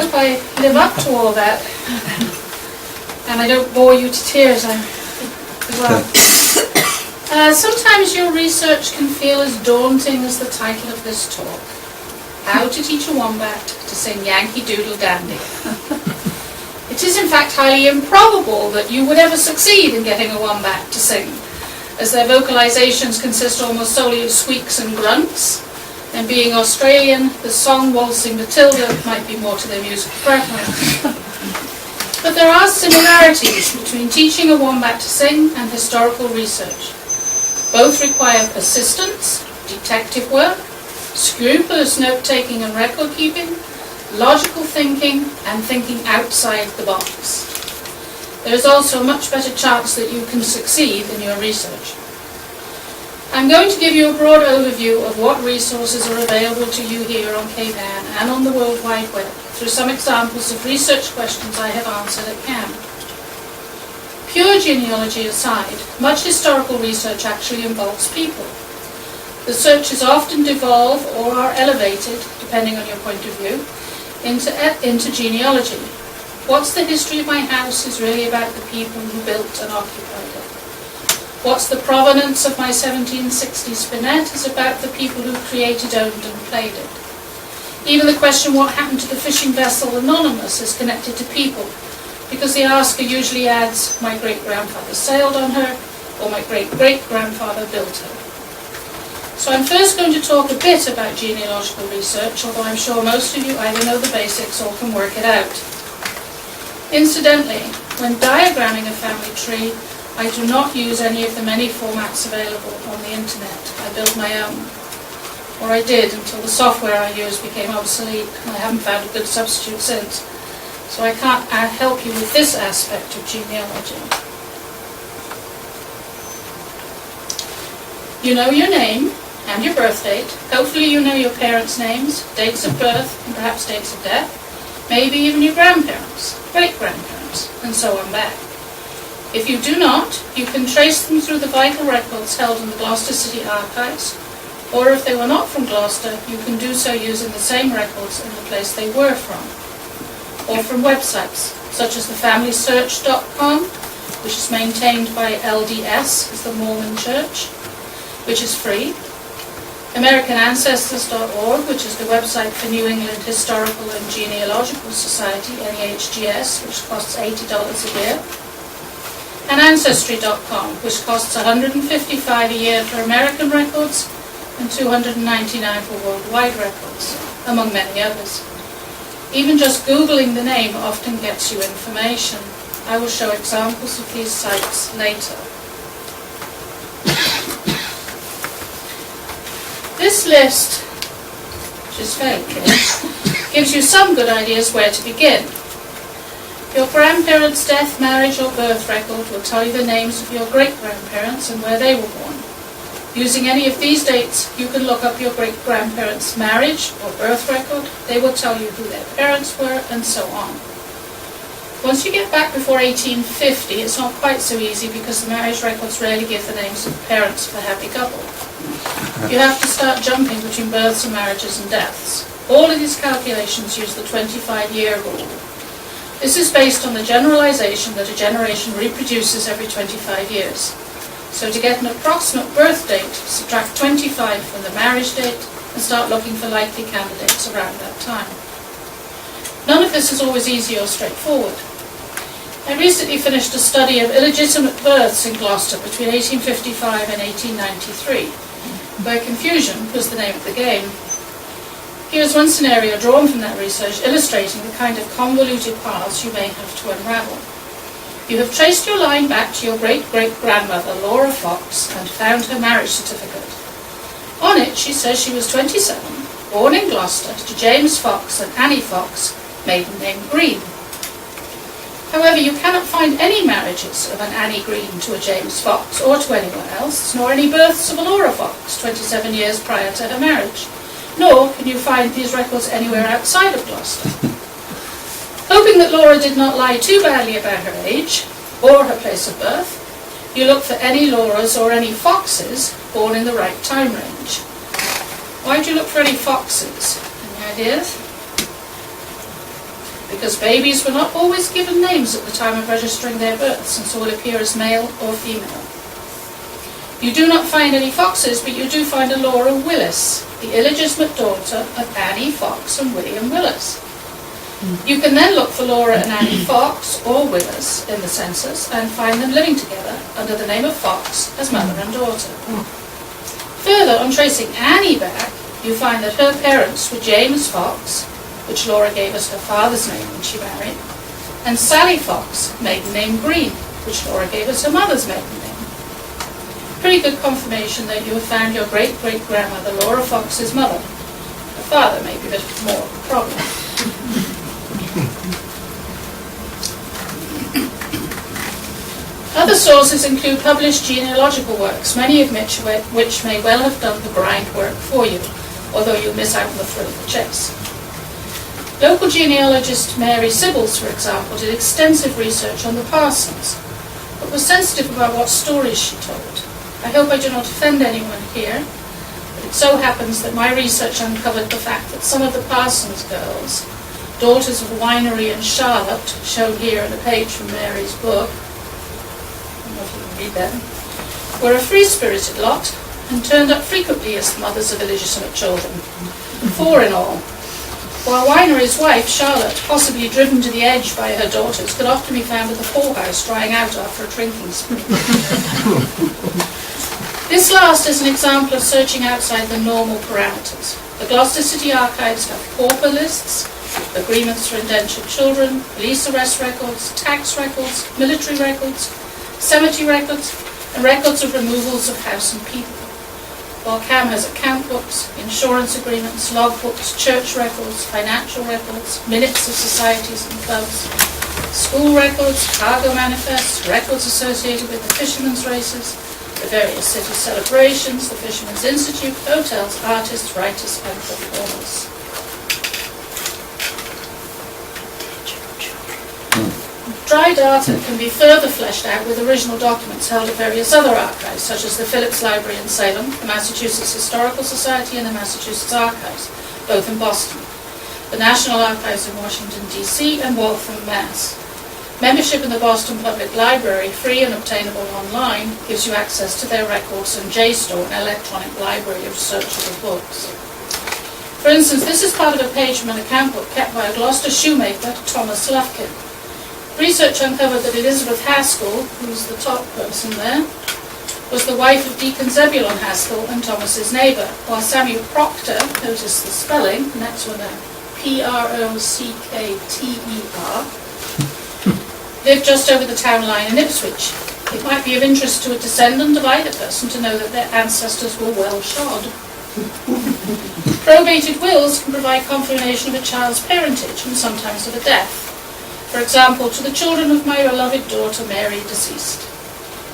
hope I live up to all that. And I don't bore you to tears as well. Sometimes your research can feel as daunting as the title of this talk. How to teach a wombat to sing Yankee Doodle Dandy. It is in fact highly improbable that you would ever succeed in getting a wombat to sing, as their vocalizations consist almost solely of squeaks and grunts, and being Australian, the song Waltzing Matilda might be more to their musical preference. But there are similarities between teaching a wombat to sing and historical research. Both require persistence, detective work, scrupulous note-taking and record-keeping, logical thinking, and thinking outside the box. There is also a much better chance that you can succeed in your research. I'm going to give you a broad overview of what resources are available to you here on Cape Ann and on the World Wide Web through some examples of research questions I have answered at CAM. Pure genealogy aside, much historical research actually involves people. The searches often devolve or are elevated, depending on your point of view, into genealogy. What's the history of my house is really about the people who built and occupied it. What's the provenance of my 1760s spinet is about the people who created, owned and played it. Even the question what happened to the fishing vessel Anonymous is connected to people, because the asker usually adds my great-grandfather sailed on her or my great-great-grandfather built her. So I'm first going to talk a bit about genealogical research, although I'm sure most of you either know the basics or can work it out. Incidentally, when diagramming a family tree, I do not use any of the many formats available on the internet. I build my own. Or I did until the software I used became obsolete, and I haven't found a good substitute since. So I can't help you with this aspect of genealogy. You know your name and your birth date. Hopefully you know your parents' names, dates of birth, and perhaps dates of death. Maybe even your grandparents, great-grandparents, and so on back. If you do not, you can trace them through the vital records held in the Gloucester City Archives, or if they were not from Gloucester, you can do so using the same records in the place they were from, or from websites, such as thefamilysearch.com, which is maintained by LDS, is the Mormon Church, which is free, AmericanAncestors.org, which is the website for New England Historical and Genealogical Society, NEHGS, which costs $80 a year, and Ancestry.com, which costs $155 a year for American records and $299 for worldwide records, among many others. Even just Googling the name often gets you information. I will show examples of these sites later. This list, which is fairly clear, gives you some good ideas where to begin. Your grandparents' death, marriage or birth record will tell you the names of your great-grandparents and where they were born. Using any of these dates, you can look up your great-grandparents' marriage or birth record. They will tell you who their parents were, and so on. Once you get back before 1850, it's not quite so easy because the marriage records rarely give the names of the parents of the happy couple. You have to start jumping between births and marriages and deaths. All of these calculations use the 25-year rule. This is based on the generalization that a generation reproduces every 25 years. So to get an approximate birth date, subtract 25 from the marriage date and start looking for likely candidates around that time. None of this is always easy or straightforward. I recently finished a study of illegitimate births in Gloucester between 1855 and 1893, where confusion was the name of the game. Here's one scenario drawn from that research illustrating the kind of convoluted paths you may have to unravel. You have traced your line back to your great-great-grandmother, Laura Fox, and found her marriage certificate. On it, she says she was 27, born in Gloucester to James Fox and Annie Fox, maiden name Green. However, you cannot find any marriages of an Annie Green to a James Fox or to anyone else, nor any births of a Laura Fox 27 years prior to her marriage. Nor can you find these records anywhere outside of Gloucester. Hoping that Laura did not lie too badly about her age or her place of birth, you look for any Lauras or any Foxes born in the right time range. Why do you look for any Foxes? Any ideas? because babies were not always given names at the time of registering their births, and so will appear as male or female. You do not find any Foxes, but you do find a Laura Willis, the illegitimate daughter of Annie Fox and William Willis. You can then look for Laura and Annie Fox, or Willis, in the census, and find them living together under the name of Fox as mother and daughter. Further, on tracing Annie back, you find that her parents were James Fox, which Laura gave us her father's name when she married, and Sally Fox, maiden name Green, which Laura gave us her mother's maiden name. Pretty good confirmation that you have found your great-great-grandmother Laura Fox's mother. Her father may be a bit more of a problem. Other sources include published genealogical works, many of which may well have done the grind work for you, although you miss out on the thrill of the chase. Local genealogist Mary Sibbles, for example, did extensive research on the Parsons, but was sensitive about what stories she told. I hope I do not offend anyone here, but it so happens that my research uncovered the fact that some of the Parsons girls, daughters of Winery and Charlotte, shown here in a page from Mary's book, I don't know if you can read that, were a free-spirited lot and turned up frequently as the mothers of illegitimate children, 4 in all. While Winery's wife, Charlotte, possibly driven to the edge by her daughters, could often be found at the poorhouse drying out after a drinking spree. This last is an example of searching outside the normal parameters. The Gloucester City Archives have pauper lists, agreements for indentured children, police arrest records, tax records, military records, cemetery records, and records of removals of house and people. While CAM has account books, insurance agreements, logbooks, church records, financial records, minutes of societies and clubs, school records, cargo manifests, records associated with the fishermen's races, the various city celebrations, the Fishermen's Institute, hotels, artists, writers, and performers. Dry data can be further fleshed out with original documents held at various other archives, such as the Phillips Library in Salem, the Massachusetts Historical Society, and the Massachusetts Archives, both in Boston, the National Archives in Washington, D.C., and Waltham, Mass. Membership in the Boston Public Library, free and obtainable online, gives you access to their records and JSTOR, an electronic library of searchable books. For instance, this is part of a page from an account book kept by a Gloucester shoemaker, Thomas Lufkin. Research uncovered that Elizabeth Haskell, who's the top person there, was the wife of Deacon Zebulon Haskell and Thomas's neighbour, while Samuel Proctor, notice the spelling, next one there, Procketer, lived just over the town line in Ipswich. It might be of interest to a descendant of either person to know that their ancestors were well shod. Probated wills can provide confirmation of a child's parentage and sometimes of a death. For example, to the children of my beloved daughter Mary, deceased.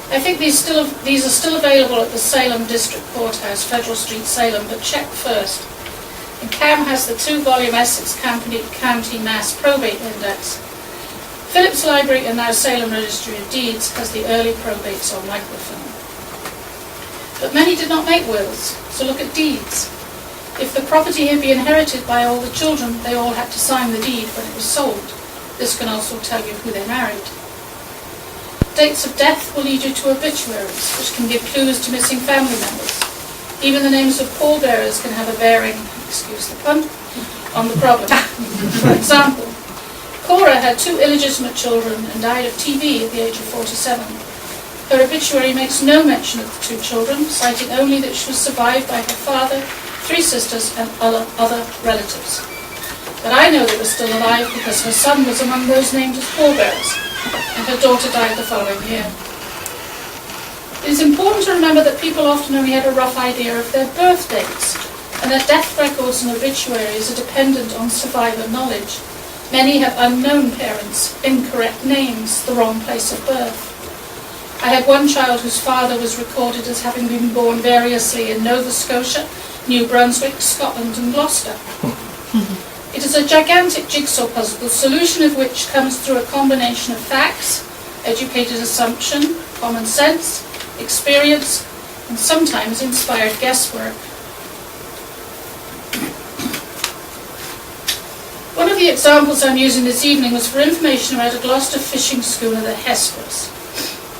I think these are still available at the Salem District Courthouse, Federal Street, Salem, but check first. And CAM has the 2-volume Essex County Mass Probate Index. Phillips Library and now Salem Registry of Deeds has the early probates on microfilm. But many did not make wills, so look at deeds. If the property had been inherited by all the children, they all had to sign the deed when it was sold. This can also tell you who they married. Dates of death will lead you to obituaries, which can give clues to missing family members. Even the names of pallbearers can have a bearing, excuse the pun, on the problem. For example, Cora had 2 illegitimate children and died of TB at the age of 47. Her obituary makes no mention of the 2 children, citing only that she was survived by her father, 3 sisters, and other relatives. But I know they were still alive because her son was among those named as pallbearers, and her daughter died the following year. It is important to remember that people often only had a rough idea of their birth dates, and that death records and obituaries are dependent on survivor knowledge. Many have unknown parents, incorrect names, the wrong place of birth. I had one child whose father was recorded as having been born variously in Nova Scotia, New Brunswick, Scotland, and Gloucester. It is a gigantic jigsaw puzzle, the solution of which comes through a combination of facts, educated assumption, common sense, experience, and sometimes inspired guesswork. One of the examples I'm using this evening was for information about a Gloucester fishing schooner, the Hesperus.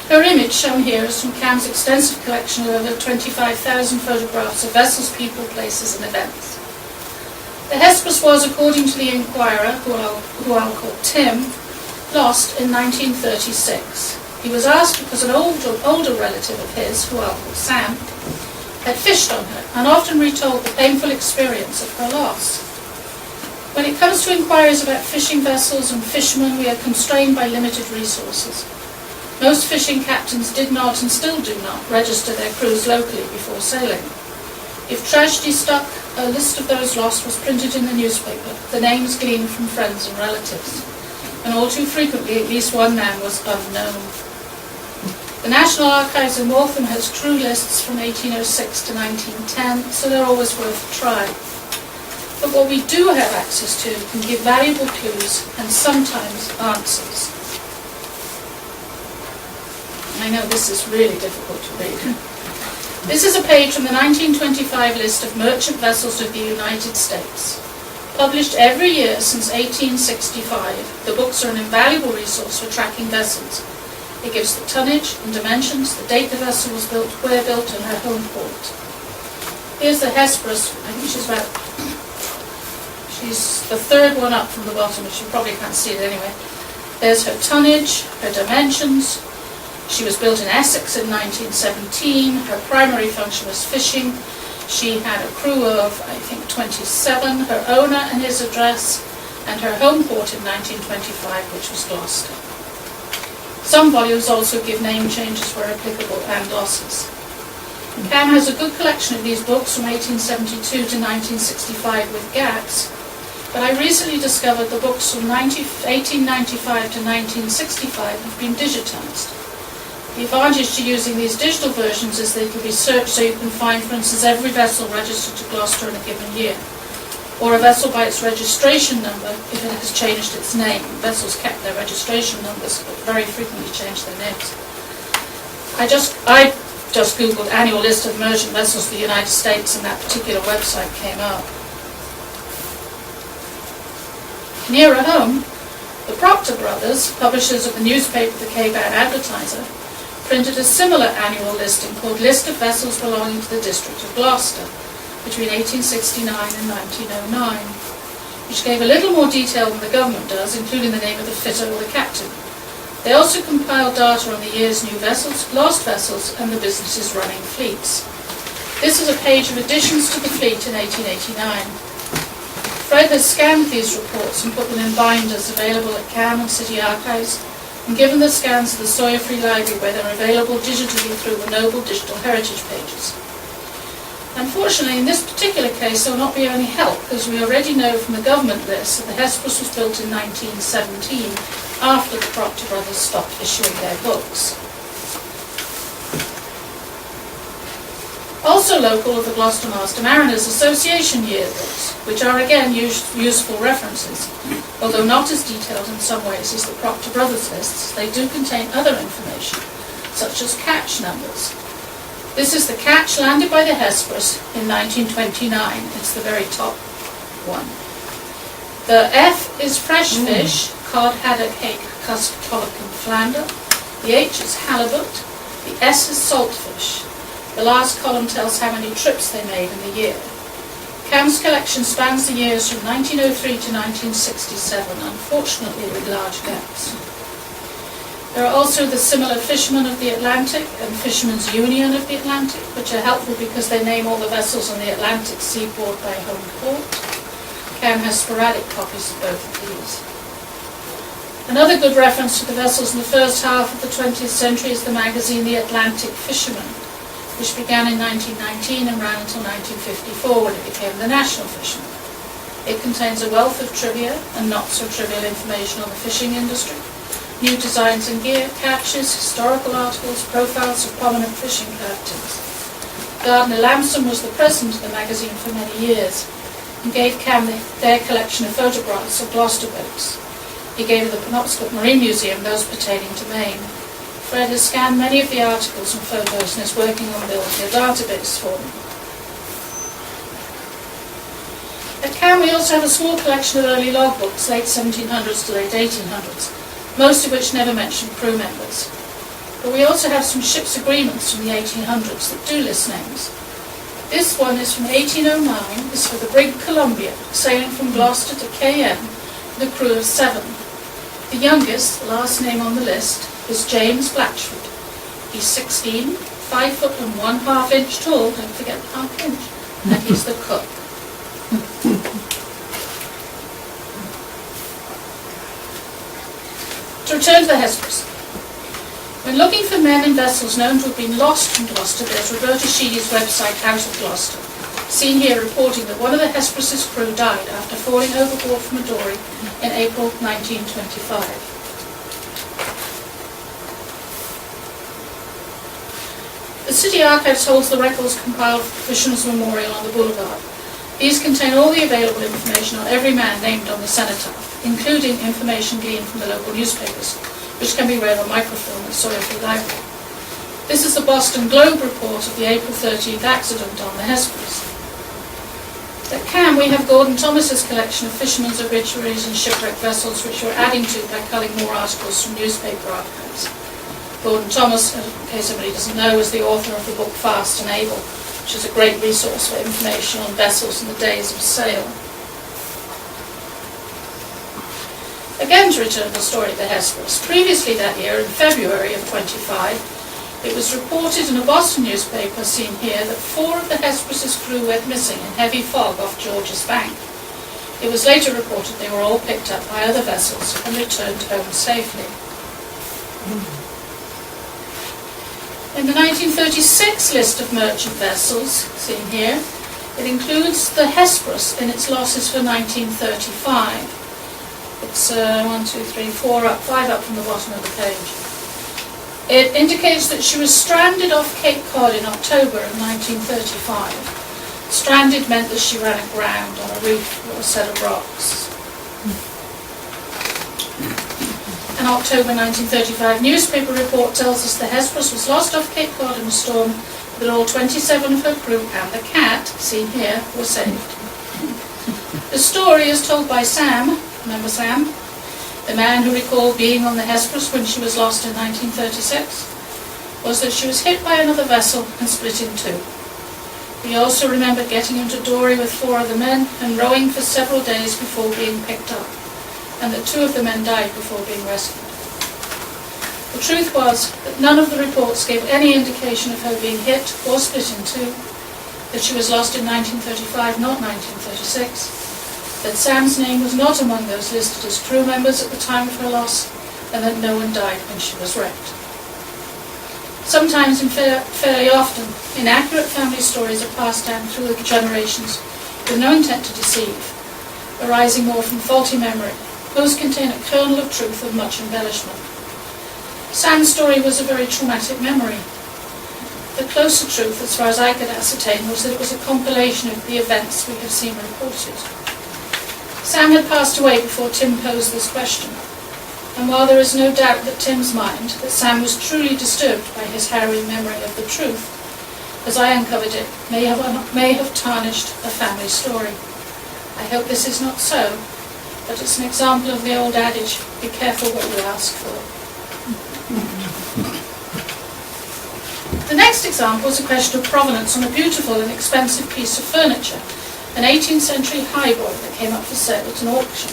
Her image, shown here, is from Cam's extensive collection of over 25,000 photographs of vessels, people, places and events. The Hesperus was, according to the Inquirer, who I'll call Tim, lost in 1936. He was asked because an older relative of his, who I'll call Sam, had fished on her and often retold the painful experience of her loss. When it comes to inquiries about fishing vessels and fishermen, we are constrained by limited resources. Most fishing captains did not and still do not register their crews locally before sailing. If tragedy struck, a list of those lost was printed in the newspaper, the names gleaned from friends and relatives, and all too frequently at least one man was unknown. The National Archives in Waltham has crew lists from 1806 to 1910, so they're always worth a try. But what we do have access to can give valuable clues and sometimes answers. I know this is really difficult to read. This is a page from the 1925 list of merchant vessels of the United States. Published every year since 1865, the books are an invaluable resource for tracking vessels. It gives the tonnage and dimensions, the date the vessel was built, where built, and her home port. Here's the Hesperus. I think she's the third one up from the bottom, but you probably can't see it anyway. There's her tonnage, her dimensions. She was built in Essex in 1917. Her primary function was fishing. She had a crew of, I think, 27, her owner and his address, and her home port in 1925, which was Gloucester. Some volumes also give name changes where applicable and losses. Cam has a good collection of these books from 1872 to 1965 with gaps, but I recently discovered the books from 1895 to 1965 have been digitized. The advantage to using these digital versions is they can be searched so you can find, for instance, every vessel registered to Gloucester in a given year, or a vessel by its registration number if it has changed its name. Vessels kept their registration numbers, but very frequently changed their names. I just Googled annual list of merchant vessels for the United States, and that particular website came up. Nearer home, the Proctor Brothers, publishers of the newspaper The Cape Ann Advertiser, printed a similar annual listing called List of Vessels Belonging to the District of Gloucester between 1869 and 1909, which gave a little more detail than the government does, including the name of the fitter or the captain. They also compiled data on the year's new vessels, lost vessels, and the business's running fleets. This is a page of additions to the fleet in 1889. Fred has scanned these reports and put them in binders available at Cam and City Archives, and given the scans to the Sawyer Free Library, where they're available digitally through the Noble Digital Heritage pages. Unfortunately, in this particular case, there will not be any help, because we already know from the government list that the Hesperus was built in 1917, after the Proctor Brothers stopped issuing their books. Also local are the Gloucester Master Mariners Association yearbooks, which are again useful references. Although not as detailed in some ways as the Proctor Brothers lists, they do contain other information, such as catch numbers. This is the catch landed by the Hesperus in 1929. It's the very top one. The F is fresh fish, cod, haddock, hake, cusk, pollock and flounder. The H is halibut. The S is saltfish. The last column tells how many trips they made in the year. Cam's collection spans the years from 1903 to 1967, unfortunately with large gaps. There are also the Similar Fishermen of the Atlantic and Fishermen's Union of the Atlantic, which are helpful because they name all the vessels on the Atlantic seaboard by home port. Cam has sporadic copies of both of these. Another good reference to the vessels in the first half of the 20th century is the magazine The Atlantic Fisherman, which began in 1919 and ran until 1954 when it became The National Fisherman. It contains a wealth of trivia and not-so-trivial information on the fishing industry, new designs and gear, catches, historical articles, profiles of prominent fishing captains. Gardner Lamson was the president of the magazine for many years and gave Cam their collection of photographs of Gloucester boats. He gave the Penobscot Marine Museum those pertaining to Maine. Fred has scanned many of the articles and photos and is working on building a database for them. At Cam we also have a small collection of early logbooks, late 1700s to late 1800s, most of which never mention crew members. But we also have some ship's agreements from the 1800s that do list names. This one is from 1809, is for the brig Columbia, sailing from Gloucester to Cayenne with a crew of 7. The youngest, the last name on the list, is James Blatchford. He's 16, 5 foot and 1/2 inch tall, don't forget the half inch, and he's the cook. To return to the Hesperus. When looking for men and vessels known to have been lost from Gloucester, there's Roberta Sheedy's website, Out of Gloucester, seen here reporting that one of the Hesperus's crew died after falling overboard from a dory in April 1925. The City Archives holds the records compiled for the Fisherman's Memorial on the Boulevard. These contain all the available information on every man named on the cenotaph, including information gleaned from the local newspapers, which can be read on microfilm at Sawyer Free Library. This is the Boston Globe report of the April 13th accident on the Hesperus. At Cam we have Gordon Thomas's collection of fishermen's obituaries and shipwrecked vessels, which we're adding to by culling more articles from newspaper archives. Gordon Thomas, in case anybody doesn't know, is the author of the book Fast and Able, which is a great resource for information on vessels and the days of sail. Again, to return to the story of the Hesperus, previously that year, in February of 25, it was reported in a Boston newspaper seen here that 4 of the Hesperus's crew went missing in heavy fog off George's Bank. It was later reported they were all picked up by other vessels and returned home safely. In the 1936 list of merchant vessels, seen here, it includes the Hesperus in its losses for 1935. It's 5 up from the bottom of the page. It indicates that she was stranded off Cape Cod in October of 1935. Stranded meant that she ran aground on a reef or a set of rocks. An October 1935 newspaper report tells us the Hesperus was lost off Cape Cod in a storm, but all 27 of her crew and the cat, seen here, were saved. The story is told by Sam, remember Sam? The man who recalled being on the Hesperus when she was lost in 1936, was that she was hit by another vessel and split in 2. He also remembered getting into a dory with 4 other men and rowing for several days before being picked up, and that 2 of the men died before being rescued. The truth was that none of the reports gave any indication of her being hit or split in 2, that she was lost in 1935, not 1936, that Sam's name was not among those listed as crew members at the time of her loss, and that no one died when she was wrecked. Sometimes, and fairly often, inaccurate family stories are passed down through the generations with no intent to deceive, arising more from faulty memory. Most contain a kernel of truth of much embellishment. Sam's story was a very traumatic memory. The closer truth, as far as I could ascertain, was that it was a compilation of the events we have seen reported. Sam had passed away before Tim posed this question, and while there is no doubt that Tim's mind, that Sam was truly disturbed by his harrowing memory of the truth, as I uncovered it, may have tarnished a family story. I hope this is not so, but it's an example of the old adage, be careful what you ask for. The next example is a question of provenance on a beautiful and expensive piece of furniture, an 18th century highboy that came up for sale at an auction.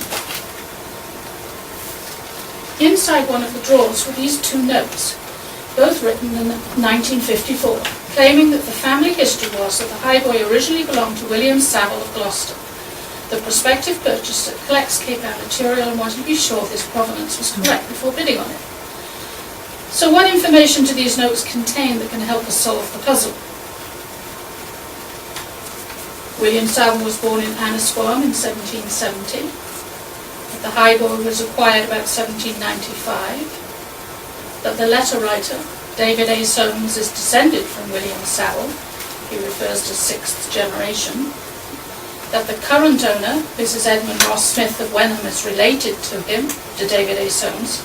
Inside one of the drawers were these 2 notes, both written in 1954, claiming that the family history was that the highboy originally belonged to William Saville of Gloucester. The prospective purchaser collects Cape Ann material and wanted to be sure this provenance was correct before bidding on it. So what information do these notes contain that can help us solve the puzzle? William Saville was born in Annisquam in 1770. The highboy was acquired about 1795. That the letter writer, David A. Soames, is descended from William Saville. He refers to 6th generation. That the current owner, Mrs. Edmund Ross Smith of Wenham, is related to him, to David A. Soames,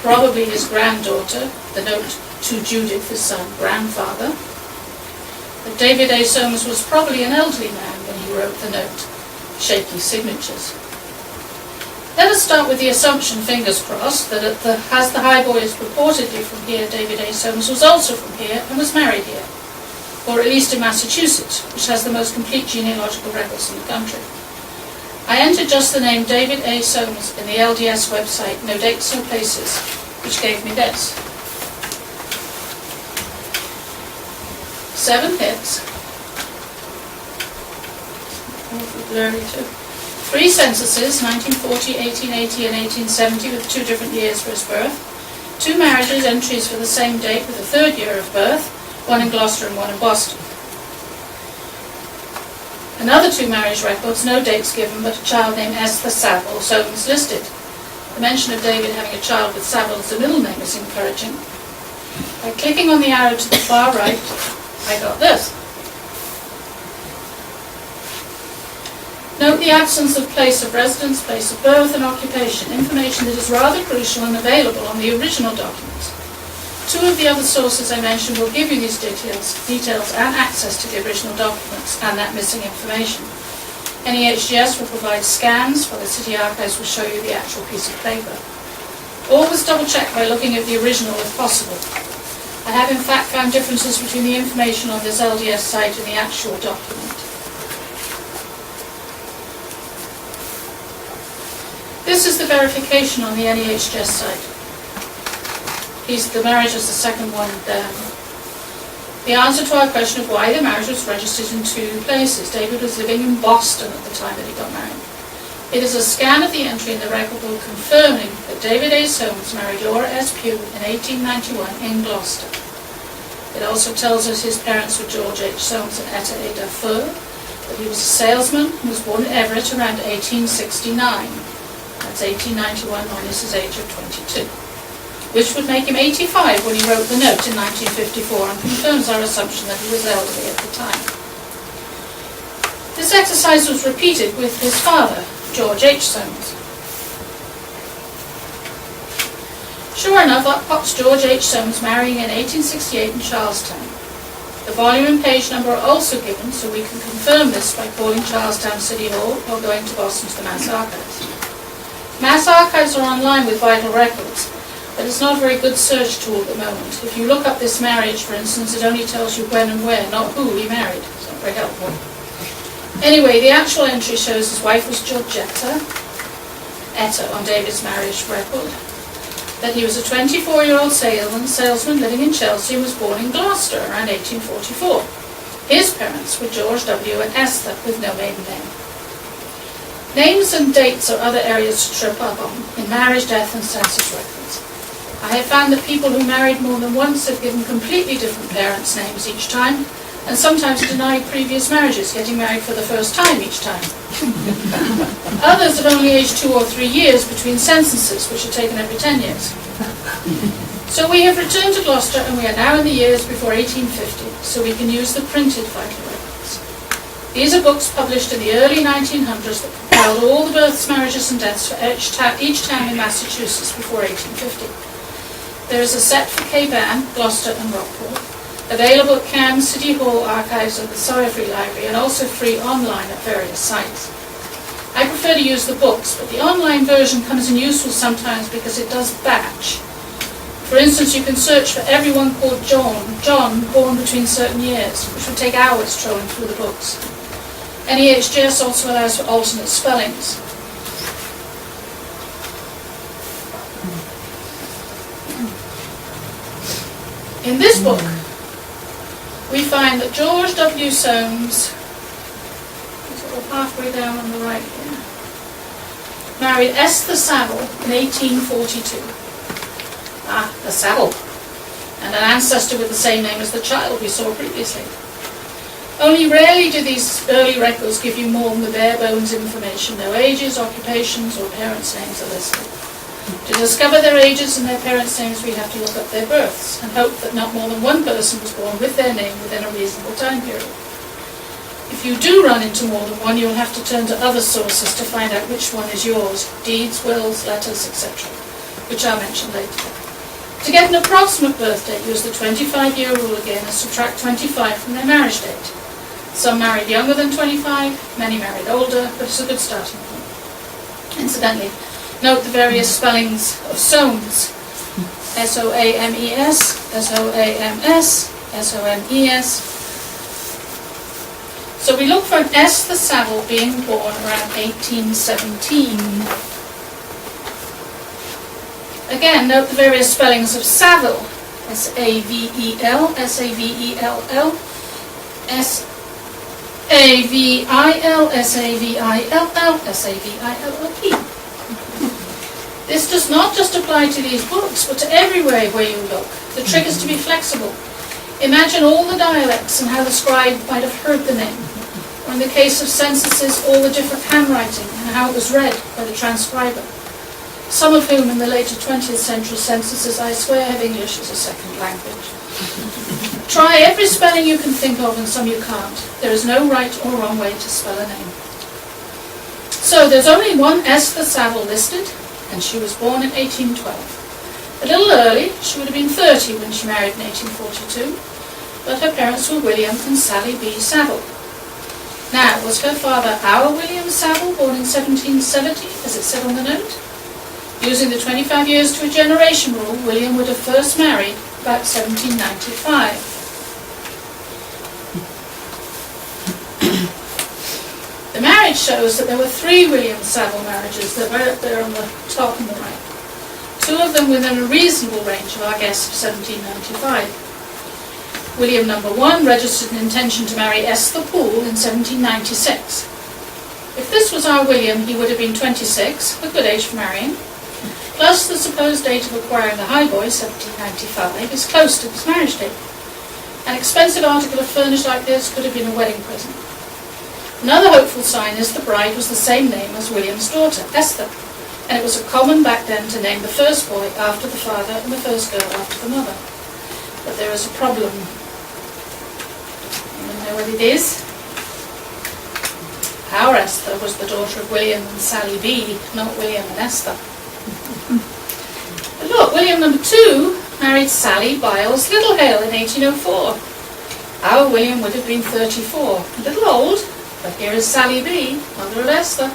probably his granddaughter, the note to Judith, his son, grandfather. That David A. Soames was probably an elderly man when he wrote the note, shaky signatures. Let us start with the assumption, fingers crossed, that as the highboy is purportedly from here, David A. Soames was also from here and was married here, or at least in Massachusetts, which has the most complete genealogical records in the country. I entered just the name David A. Soames in the LDS website, no dates, no places, which gave me this. 7 hits, blurry too. 3 censuses, 1940, 1880 and 1870, with 2 different years for his birth. 2 marriages, entries for the same date with the 3rd year of birth, one in Gloucester and one in Boston. Another 2 marriage records, no dates given, but a child named Esther Saville Soames listed. The mention of David having a child with Saville as a middle name is encouraging. By clicking on the arrow to the far right, I got this. Note the absence of place of residence, place of birth and occupation, information that is rather crucial and available on the original documents. 2 of the other sources I mentioned will give you these details and access to the original documents and that missing information. NEHGS will provide scans, while the City Archives will show you the actual piece of paper. Always double check by looking at the original if possible. I have in fact found differences between the information on this LDS site and the actual document. This is the verification on the NEHGS site. The marriage is the second one down. The answer to our question of why the marriage was registered in 2 places. David was living in Boston at the time that he got married. It is a scan of the entry in the record book confirming that David A. Soames married Laura S. Pugh in 1891 in Gloucester. It also tells us his parents were George H. Soames and Etta A. Dufour, that he was a salesman and was born in Everett around 1869. That's 1891 minus his age of 22, which would make him 85 when he wrote the note in 1954 and confirms our assumption that he was elderly at the time. This exercise was repeated with his father, George H. Soames. Sure enough, up pops George H. Soames marrying in 1868 in Charlestown. The volume and page number are also given, so we can confirm this by calling Charlestown City Hall or going to Boston to the Mass Archives. Mass Archives are online with vital records, but it's not a very good search tool at the moment. If you look up this marriage, for instance, it only tells you when and where, not who he married. It's not very helpful. Anyway, the actual entry shows his wife was Georgetta, Etta on David's marriage record, that he was a 24-year-old salesman living in Chelsea and was born in Gloucester around 1844. His parents were George W. and Esther, with no maiden name. Names and dates are other areas to trip up on in marriage, death and census records. I have found that people who married more than once have given completely different parents' names each time, and sometimes denied previous marriages, getting married for the first time each time. Others have only aged 2 or 3 years between censuses, which are taken every 10 years. So we have returned to Gloucester, and we are now in the years before 1850, so we can use the printed vital records. These are books published in the early 1900s that compiled all the births, marriages and deaths for each town in Massachusetts before 1850. There is a set for Cape Ann, Gloucester and Rockport, available at CAM, City Hall Archives and the Sawyer Free Library, and also free online at various sites. I prefer to use the books, but the online version comes in useful sometimes because it does batch. For instance, you can search for everyone called John born between certain years, which would take hours trolling through the books. NEHGS also allows for alternate spellings. In this book, we find that George W. Soames, sort of halfway down on the right here, married Esther Saville in 1842. The Saville, and an ancestor with the same name as the child we saw previously. Only rarely do these early records give you more than the bare bones information. No ages, occupations, or parents' names are listed. To discover their ages and their parents' names, we have to look up their births and hope that not more than one person was born with their name within a reasonable time period. If you do run into more than one, you'll have to turn to other sources to find out which one is yours: deeds, wills, letters, etc., which I'll mention later. To get an approximate birth date, use the 25-year rule again and subtract 25 from their marriage date. Some married younger than 25, many married older, but it's a good starting point. Incidentally, note the various spellings of Soames. S-O-A-M-E-S, S-O-A-M-S, S-O-M-E-S. So we look for an Esther Saville being born around 1817. Again, note the various spellings of Saville. S-A-V-E-L, S-A-V-E-L-L, S-A-V-I-L, S-A-V-I-L-L, S-A-V-I-L-L-E. This does not just apply to these books, but to everywhere where you look. The trick is to be flexible. Imagine all the dialects and how the scribe might have heard the name. Or in the case of censuses, all the different handwriting and how it was read by the transcriber. Some of whom in the later 20th century censuses, I swear, have English as a second language. Try every spelling you can think of and some you can't. There is no right or wrong way to spell a name. So there's only one Esther Saville listed, and she was born in 1812. A little early, she would have been 30 when she married in 1842, but her parents were William and Sally B. Saville. Now, was her father our William Saville, born in 1770, as it said on the note? Using the 25 years to a generation rule, William would have first married about 1795. The marriage shows that there were 3 William Saville marriages that were up there on the top and the right. 2 of them within a reasonable range of our guess of 1795. William No. 1 registered an intention to marry Esther Poole in 1796. If this was our William, he would have been 26, a good age for marrying. Plus the supposed date of acquiring the highboy, 1795, is close to his marriage date. An expensive article of furniture like this could have been a wedding present. Another hopeful sign is the bride was the same name as William's daughter, Esther, and it was a common back then to name the first boy after the father and the first girl after the mother. But there is a problem. Anyone know what it is? Our Esther was the daughter of William and Sally B., not William and Esther. But look, William No. 2 married Sally Biles Littlehale in 1804. Our William would have been 34, a little old, but here is Sally B., mother of Esther.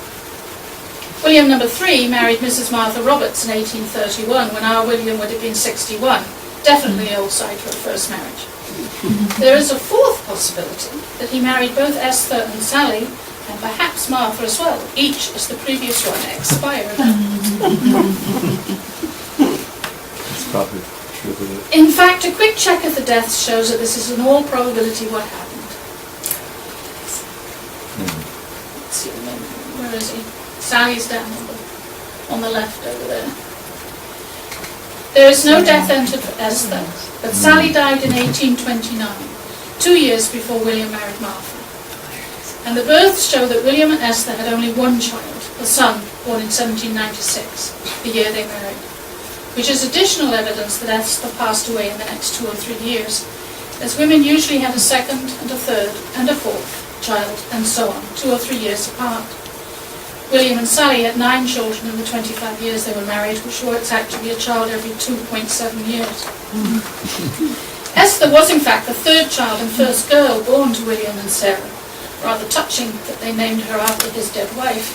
William No. 3 married Mrs. Martha Roberts in 1831, when our William would have been 61, definitely the old side for a first marriage. There is a fourth possibility, that he married both Esther and Sally, and perhaps Martha as well, each as the previous one expired. That's probably true, isn't it? In fact, a quick check of the deaths shows that this is in all probability what happened. Let's see, where is he? Sally's down on the left over there. There is no death entered for Esther, but Sally died in 1829, 2 years before William married Martha. And the births show that William and Esther had only one child, a son, born in 1796, the year they married, which is additional evidence that Esther passed away in the next 2 or 3 years, as women usually had a second and a third and a fourth child, and so on, 2 or 3 years apart. William and Sally had 9 children in the 25 years they were married, which works out to be a child every 2.7 years. Esther was in fact the 3rd child and first girl born to William and Sarah. Rather touching that they named her after his dead wife.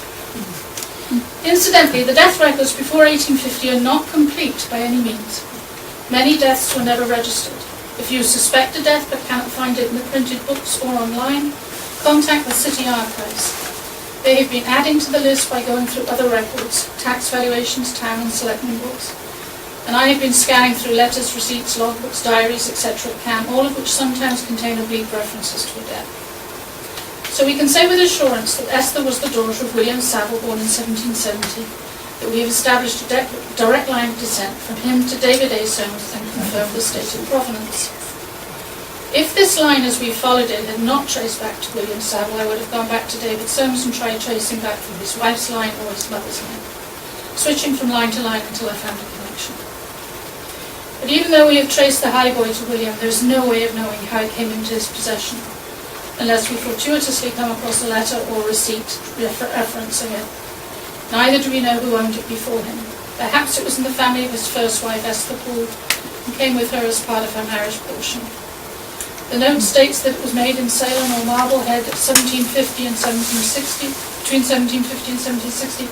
Incidentally, the death records before 1850 are not complete by any means. Many deaths were never registered. If you suspect a death but cannot find it in the printed books or online, contact the city archives. They have been adding to the list by going through other records, tax valuations, town and selectmen books. And I have been scanning through letters, receipts, logbooks, diaries, etc. at CAM, all of which sometimes contain oblique references to a death. So we can say with assurance that Esther was the daughter of William Saville, born in 1770, that we have established a direct line of descent from him to David A. Soames and confirmed the stated provenance. If this line, as we followed it, had not traced back to William Saville, I would have gone back to David Soames and tried tracing back from his wife's line or his mother's line, switching from line to line until I found a connection. But even though we have traced the highboy to William, there is no way of knowing how it came into his possession, unless we fortuitously come across a letter or receipt referencing it. Neither do we know who owned it before him. Perhaps it was in the family of his first wife, Esther Poole, and came with her as part of her marriage portion. The note states that it was made in Salem or Marblehead 1750 and 1760, between 1750 and 1760,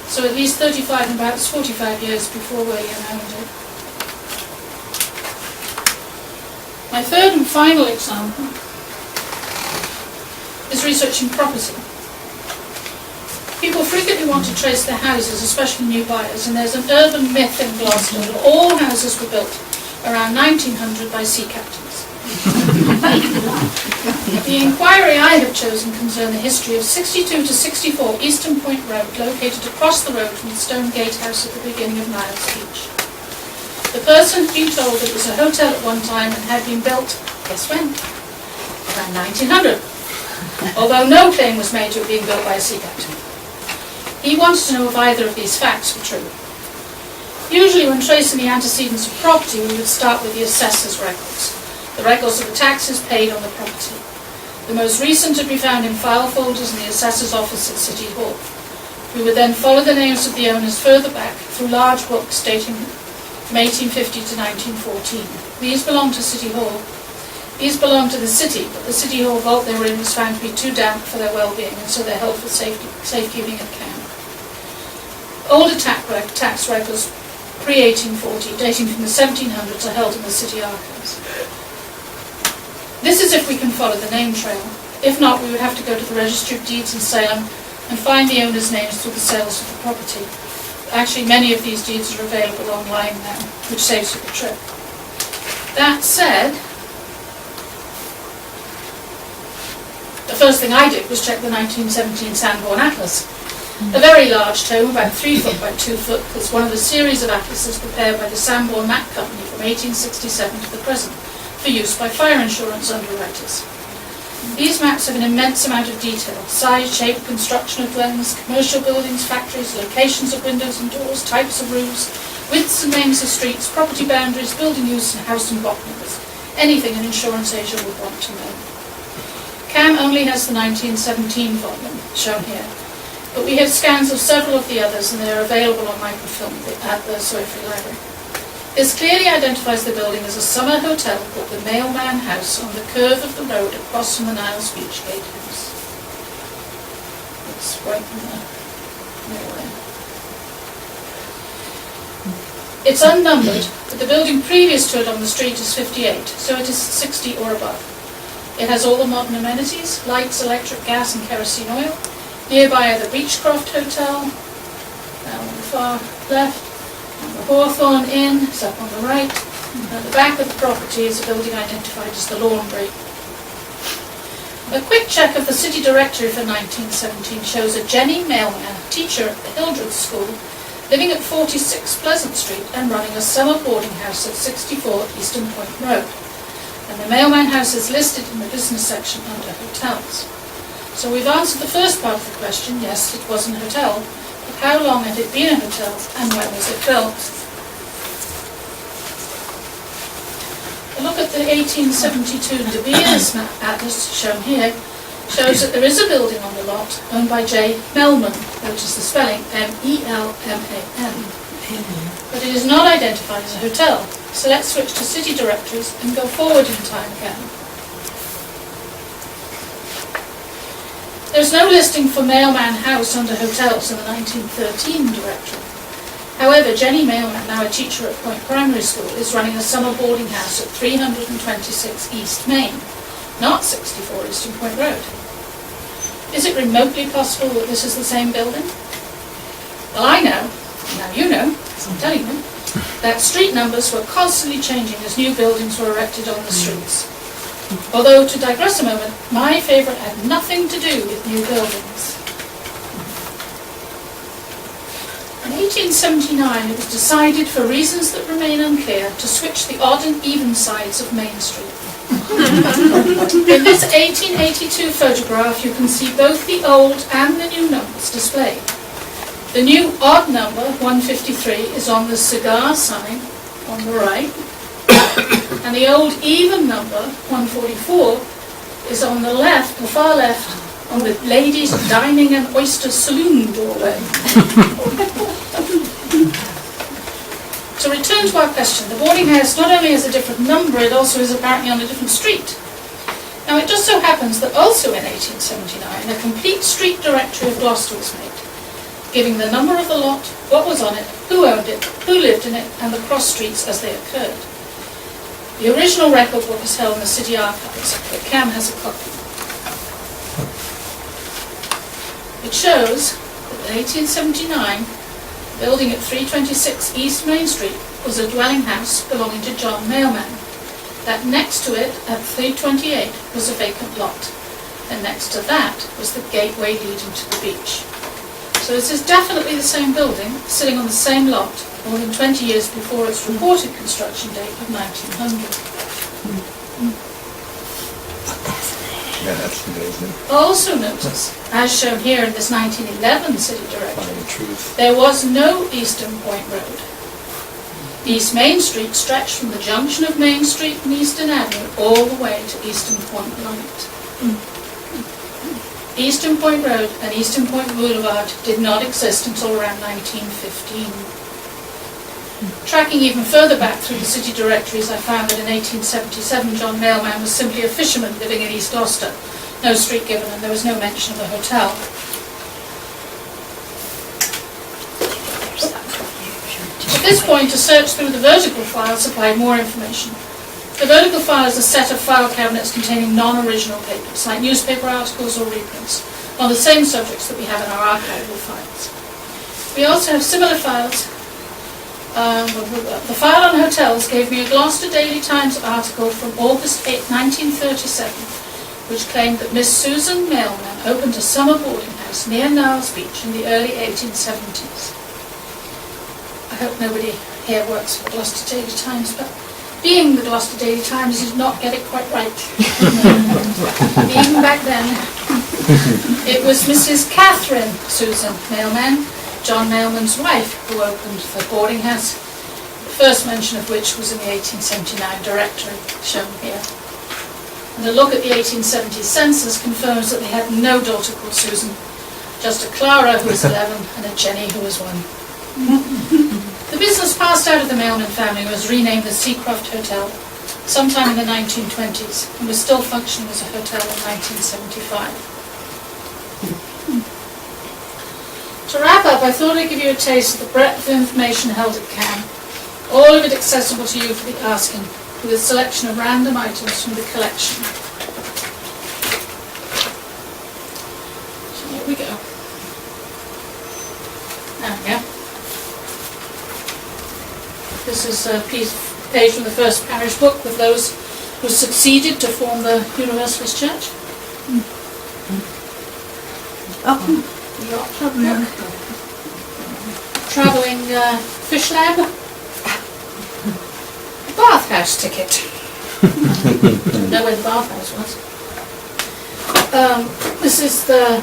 so at least 35 and perhaps 45 years before William owned it. My third and final example is researching property. People frequently want to trace their houses, especially new buyers, and there's an urban myth in Gloucester that all houses were built around 1900 by sea captains. The inquiry I have chosen concerns the history of 62 to 64 Eastern Point Road, located across the road from the Stone Gatehouse at the beginning of Niles Beach. The person had been told that it was a hotel at one time and had been built, guess when? Around 1900, although no claim was made to it being built by a sea captain. He wanted to know if either of these facts were true. Usually when tracing the antecedents of property, we would start with the assessor's records, the records of the taxes paid on the property. The most recent would be found in file folders in the assessor's office at City Hall. We would then follow the names of the owners further back through large books dating from 1850 to 1914. These belong to City Hall. These belong to the city, but the City Hall vault they were in was found to be too damp for their well-being, and so they're held for safekeeping at camp. Older tax records pre-1840, dating from the 1700s, are held in the city archives. This is if we can follow the name trail. If not, we would have to go to the Registry of Deeds in Salem and find the owners' names through the sales of the property. Actually, many of these deeds are available online now, which saves you the trip. That said, the first thing I did was check the 1917 Sanborn Atlas. A very large tome, about 3 foot by 2 foot, is one of a series of atlases prepared by the Sanborn Map Company from 1867 to the present, for use by fire insurance underwriters. These maps have an immense amount of detail: size, shape, construction of dwellings, commercial buildings, factories, locations of windows and doors, types of roofs, widths and names of streets, property boundaries, building use, and house and block numbers. Anything an insurance agent would want to know. CAM only has the 1917 volume, shown here, but we have scans of several of the others, and they are available on microfilm at the Soifrey Library. This clearly identifies the building as a summer hotel called the Mailman House on the curve of the road across from the Niles Beach Gatehouse. It's right in the middle there. It's unnumbered, but the building previous to it on the street is 58, so it is 60 or above. It has all the modern amenities: lights, electric, gas and kerosene oil. Nearby are the Beechcroft Hotel, down on the far left, and the Hawthorne Inn is up on the right. At the back of the property is a building identified as the Laundry. A quick check of the city directory for 1917 shows a Jenny Mailman, teacher at the Hildreth School, living at 46 Pleasant Street and running a summer boarding house at 64 Eastern Point Road. And the Mailman House is listed in the business section under hotels. So we've answered the first part of the question: yes, it was a hotel, but how long had it been a hotel and when was it built? A look at the 1872 De Beers Atlas, shown here, shows that there is a building on the lot owned by J. Melman, which is the spelling M-E-L-M-A-N. But it is not identified as a hotel, so let's switch to city directories and go forward in time again. There's no listing for Mailman House under hotels in the 1913 directory. However, Jenny Mailman, now a teacher at Point Primary School, is running a summer boarding house at 326 East Main, not 64 Eastern Point Road. Is it remotely possible that this is the same building? Well, I know, now you know, because I'm telling you, that street numbers were constantly changing as new buildings were erected on the streets. Although, to digress a moment, my favourite had nothing to do with new buildings. In 1879, it was decided, for reasons that remain unclear, to switch the odd and even sides of Main Street. In this 1882 photograph, you can see both the old and the new numbers displayed. The new odd number, 153, is on the cigar sign on the right, and the old even number, 144, is on the left, the far left, on the ladies' dining and oyster saloon doorway. To return to our question, the boarding house not only has a different number, it also is apparently on a different street. Now it just so happens that also in 1879 a complete street directory of Gloucester was made, giving the number of the lot, what was on it, who owned it, who lived in it, and the cross streets as they occurred. The original record book is held in the City Archives, but Cam has a copy. It shows that in 1879, building at 326 East Main Street was a dwelling house belonging to John Mailman. That next to it, at 328, was a vacant lot, and next to that was the gateway leading to the beach. So this is definitely the same building, sitting on the same lot, more than 20 years before its reported construction date of 1900. Yeah, that's amazing. Also notice, as shown here in this 1911 city directory, Finding truth. there was no Eastern Point Road. East Main Street stretched from the junction of Main Street and Eastern Avenue all the way to Eastern Point Light. Eastern Point Road and Eastern Point Boulevard did not exist until around 1915. Tracking even further back through the city directories, I found that in 1877 John Mailman was simply a fisherman living in East Gloucester. No street given, and there was no mention of a hotel. At this point, a search through the vertical file supplied more information. The vertical file is a set of file cabinets containing non-original papers, like newspaper articles or reprints, on the same subjects that we have in our archival files. We also have similar files. The file on hotels gave me a Gloucester Daily Times article from August 8, 1937, which claimed that Miss Susan Mailman opened a summer boarding house near Niles Beach in the early 1870s. I hope nobody here works for the Gloucester Daily Times, but being the Gloucester Daily Times did not get it quite right. Even back then, it was Mrs. Catherine Susan Mailman, John Mailman's wife, who opened the boarding house, the first mention of which was in the 1879 directory shown here. And a look at the 1870 census confirms that they had no daughter called Susan, just a Clara who was 11 and a Jenny who was 1. The business passed out of the Mailman family and was renamed the Seacroft Hotel sometime in the 1920s and was still functioning as a hotel in 1975. To wrap up, I thought I'd give you a taste of the breadth of information held at CAM, all of it accessible to you for the asking, with a selection of random items from the collection. So here we go. There we go. This is a page from the first parish book with those who succeeded to form the Universalist Church. Travelling fish lab. Bathhouse ticket. Didn't know where the bathhouse was. This is the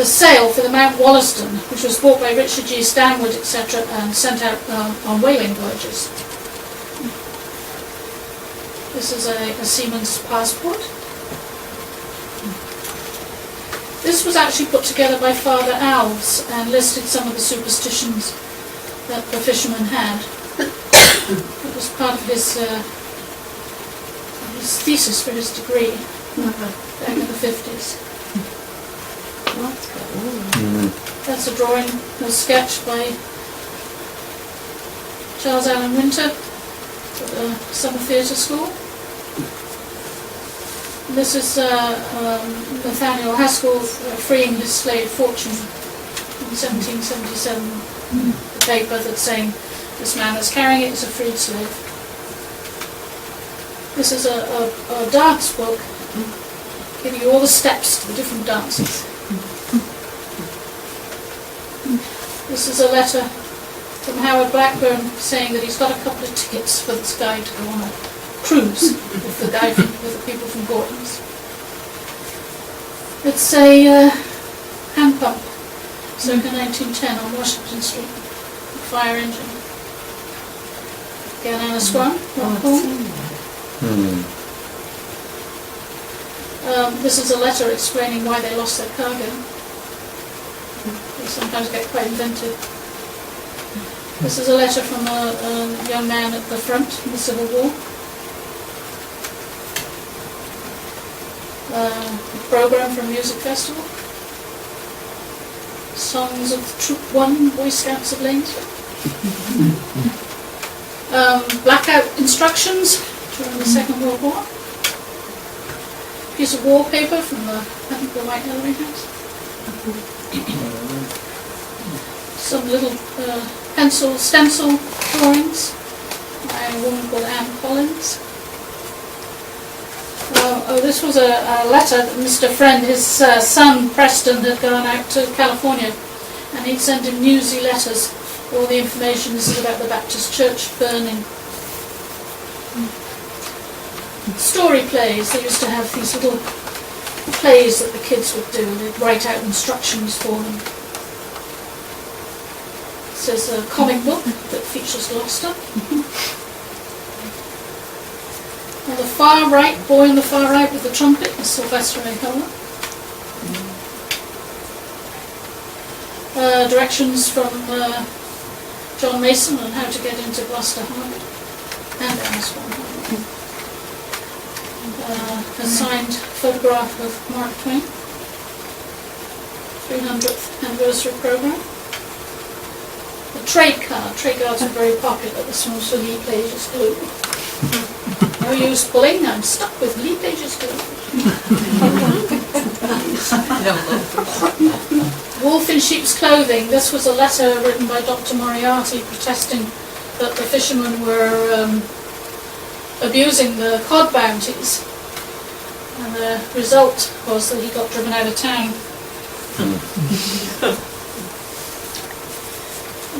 sale for the Mount Wollaston, which was bought by Richard G. Stanwood, etc., and sent out on whaling voyages. This is a seaman's passport. This was actually put together by Father Alves and listed some of the superstitions that the fisherman had. It was part of his thesis for his degree back in the 50s. That's a drawing, a sketch by Charles Allen Winter at the Summer Theatre School. This is Nathaniel Haskell freeing his slave Fortune in 1777. The paper that's saying this man that's carrying it is a freed slave. This is a dance book giving you all the steps to the different dances. This is a letter from Howard Blackburn saying that he's got a couple of tickets for this guy to go on a cruise with the people from Gordon's. It's a hand pump, circa 1910 on Washington Street, fire engine. Again, Anna Swan, this is a letter explaining why they lost their cargo. They sometimes get quite inventive. This is a letter from a young man at the front in the Civil War. program from Music Festival. Songs of Troop 1, Boy Scouts of Lanesford. Blackout instructions during the Second World War. Piece of wallpaper from the White Ellery House. Some little pencil stencil drawings by a woman called Anne Collins. This was a letter that Mr. Friend, his son Preston, had gone out to California, and he'd sent him newsy letters. All the information, this is about the Baptist church burning. Story plays, they used to have these little plays that the kids would do, and they'd write out instructions for them. This is a comic book that features Gloucester. On the far right, boy on the far right with the trumpet is Sylvester A. Howell. Directions from John Mason on how to get into Gloucester Harbour and Annisquam Harbour. A signed photograph of Mark Twain. 300th anniversary program. The trade card. Trade cards are very popular. This one was for Lee Page's glue. No use pulling, I'm stuck with Lee Page's glue. Wolf in sheep's clothing. This was a letter written by Dr. Moriarty protesting that the fishermen were abusing the cod bounties. And the result was that he got driven out of town.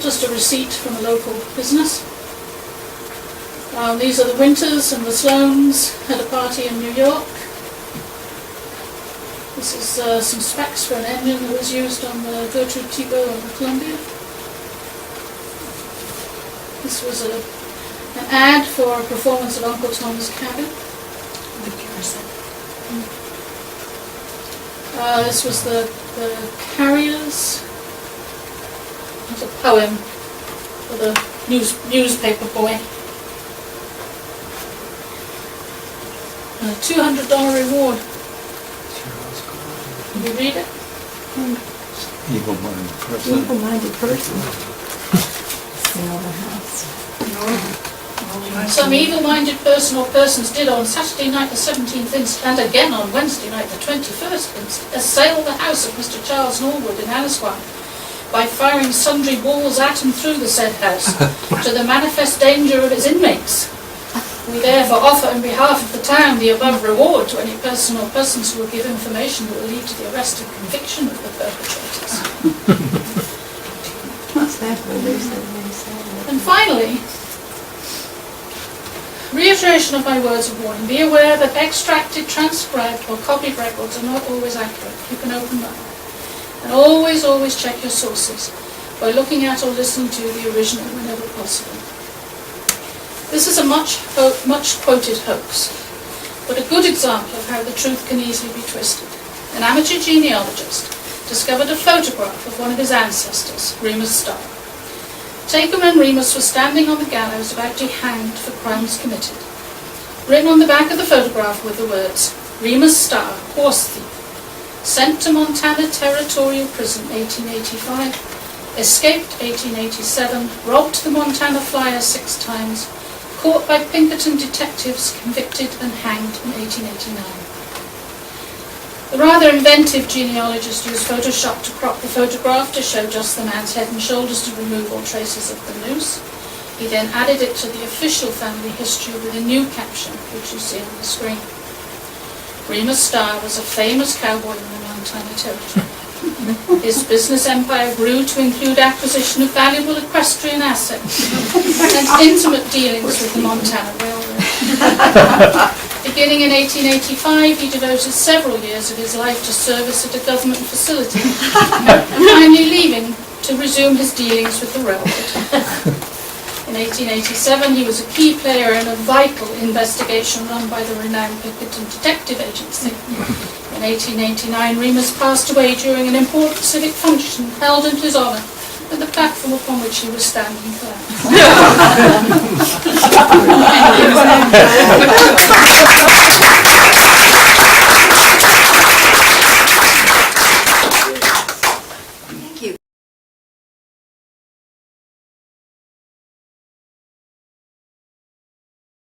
Just a receipt from a local business. These are the Winters and the Sloanes had a party in New York. This is some specs for an engine that was used on the Gertrude Thibault and the Columbia. This was an ad for a performance of Uncle Tom's Cabin. This was the Carriers. It's a poem for the newspaper boy. A $200 reward. Can you read it? Evil-minded person. Evil-minded person. Sell the house. Some evil-minded person or persons did on Saturday night the 17th inst. and again on Wednesday night the 21st inst. assail the house of Mr. Charles Norwood in Annisquam by firing sundry balls at and through the said house to the manifest danger of its inmates. We therefore offer on behalf of the town the above reward to any person or persons who will give information that will lead to the arrest and conviction of the perpetrators. What's that for? And finally, reiteration of my words of warning. Be aware that extracted, transcribed or copied records are not always accurate. You can open them. And always, always check your sources by looking at or listening to the original whenever possible. This is a much quoted hoax, but a good example of how the truth can easily be twisted. An amateur genealogist discovered a photograph of one of his ancestors, Remus Starr, taken when Remus was standing on the gallows about to be hanged for crimes committed. Written on the back of the photograph were the words, Remus Starr, horse thief, sent to Montana Territorial Prison 1885, escaped 1887, robbed the Montana Flyer 6 times, caught by Pinkerton detectives, convicted and hanged in 1889. The rather inventive genealogist used Photoshop to crop the photograph to show just the man's head and shoulders to remove all traces of the noose. He then added it to the official family history with a new caption, which you see on the screen. Remus Starr was a famous cowboy in the Montana Territory. His business empire grew to include acquisition of valuable equestrian assets and intimate dealings with the Montana Railroad. Beginning in 1885, he devoted several years of his life to service at a government facility, finally leaving to resume his dealings with the railroad. In 1887, he was a key player in a vital investigation run by the renowned Pinkerton Detective Agency. In 1889, Remus passed away during an important civic function held in his honour, and the platform upon which he was standing collapsed.